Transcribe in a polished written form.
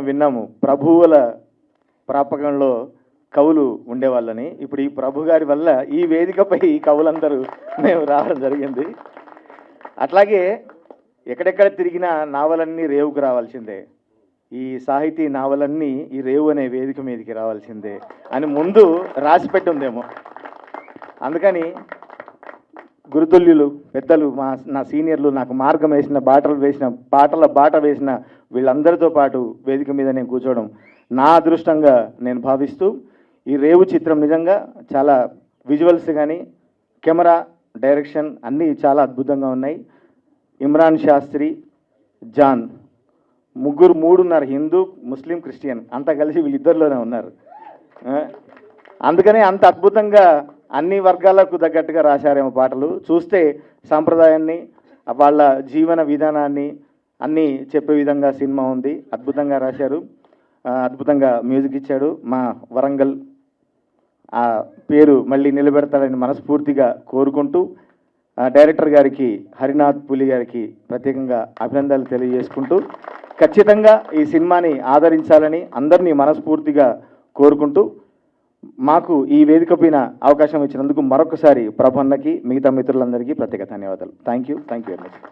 మనం విన్నాము ప్రభువుల ప్రాపకంలో కవులు ఉండేవాళ్ళని. ఇప్పుడు ఈ ప్రభు గారి వల్ల ఈ వేదికపై కవులందరూ మేము రావడం జరిగింది. అట్లాగే ఎక్కడెక్కడ తిరిగినా నావలన్నీ రేవుకు రావాల్సిందే, ఈ సాహితీ నావలన్నీ ఈ రేవు అనే వేదిక మీదకి రావాల్సిందే అని ముందు రాసిపెట్టి ఉందేమో. అందుకని గురుతుల్యులు పెద్దలు, నా సీనియర్లు, నాకు మార్గం వేసిన పాటల బాట వేసిన వీళ్ళందరితో పాటు వేదిక మీద నేను కూర్చోవడం నా అదృష్టంగా నేను భావిస్తూ, ఈ రేవు చిత్రం నిజంగా చాలా విజువల్స్ కానీ కెమెరా డైరెక్షన్ అన్నీ చాలా అద్భుతంగా ఉన్నాయి. ఇమ్రాన్ శాస్త్రి, జాన్ మూడు ఉన్నారు, హిందూ, ముస్లిం, క్రిస్టియన్ అంతా కలిసి వీళ్ళిద్దరిలోనే ఉన్నారు. అందుకనే అంత అద్భుతంగా అన్ని వర్గాలకు తగ్గట్టుగా రాశారేమో పాటలు. చూస్తే సాంప్రదాయాన్ని, వాళ్ళ జీవన విధానాన్ని అన్నీ చెప్పే విధంగా సినిమా ఉంది. అద్భుతంగా రాశారు, అద్భుతంగా మ్యూజిక్ ఇచ్చాడు. మా వరంగల్ ఆ పేరు మళ్ళీ నిలబెడతాడని మనస్ఫూర్తిగా కోరుకుంటూ, డైరెక్టర్ గారికి, హరినాథ్ పులి గారికి ప్రత్యేకంగా అభినందనలు తెలియజేసుకుంటూ, ఖచ్చితంగా ఈ సినిమాని ఆదరించాలని అందరినీ మనస్ఫూర్తిగా కోరుకుంటూ, మాకు ఈ వేదిక పైన అవకాశం ఇచ్చినందుకు మరొకసారి ప్రభన్నకి, మిగతా మిత్రులందరికీ ప్రత్యేక ధన్యవాదాలు. Thank you very much.